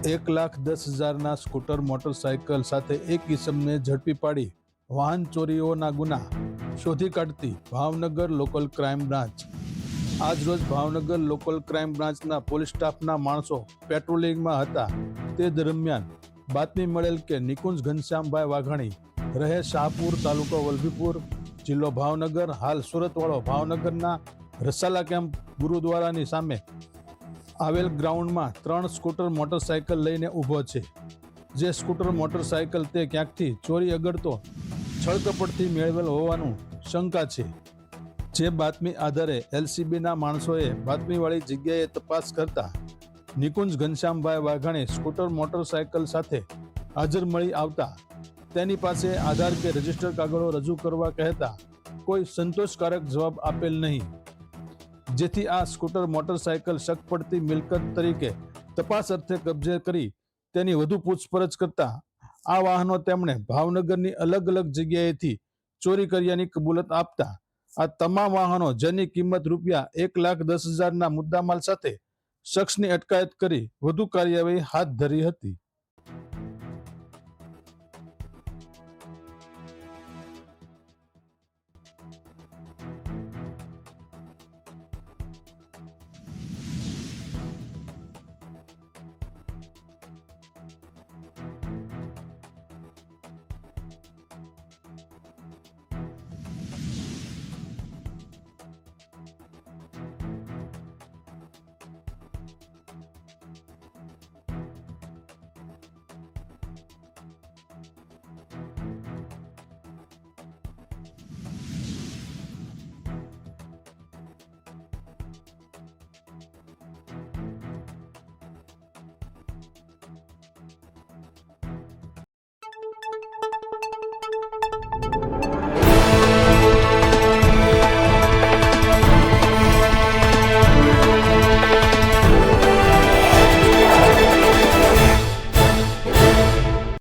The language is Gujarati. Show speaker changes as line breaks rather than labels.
1,10,000 સ્કૂટર મોટરસાયકલ સાથે એક ઇસમને ઝડપી પાડી વાહન ચોરીઓના ગુના શોધી કાઢતી ભાવનગર લોકલ ક્રાઇમ બ્રાન્ચ। આજરોજ ભાવનગર લોકલ ક્રાઇમ બ્રાન્ચના પોલીસ સ્ટાફના માણસો પેટ્રોલિંગમાં હતા તે દરમિયાન બાતમી મળેલ કે નિકુંજ ઘનશ્યામભાઈ વાઘાણી રહે શાહપુર, તાલુકો વલભીપુર, જિલ્લો ભાવનગર, હાલ સુરતવાળો ભાવનગરના રસાલા કેમ્પ ગુરુદ્વારાની સામે આવેલ ગ્રાઉન્ડમાં 3 સ્કૂટર મોટરસાયકલ લઈને ઊભો છે। જે સ્કૂટર મોટરસાયકલ તે ક્યાંકથી ચોરી અગડતો છળકપટથી મેળવેલ હોવાનું શંકા છે। જે બાતમી આધારે એલસીબીના માણસોએ બાતમીવાળી જગ્યાએ તપાસ કરતા નિકુંજ ઘનશ્યામભાઈ વાઘાણી સ્કૂટર મોટરસાયકલ સાથે હાજર મળી આવતા તેની પાસે આધાર કે રજીસ્ટર કાગળો રજૂ કરવા કહેતા કોઈ સંતોષકારક જવાબ આપેલ નહીં, જેથી આ સ્કૂટર મોટરસાયકલ શક પડતી મિલકત તરીકે તપાસ અર્થે કબજે કરી તેની વધુ પૂછપરછ કરતા આ વાહનો તેમણે ભાવનગરની અલગ અલગ જગ્યાએથી ચોરી કર્યાની કબૂલત આપતા આ તમામ વાહનો જેની કિંમત રૂપિયા 1,10,000 મુદ્દામાલ સાથે શખ્સની અટકાયત કરી વધુ કાર્યવાહી હાથ ધરી હતી।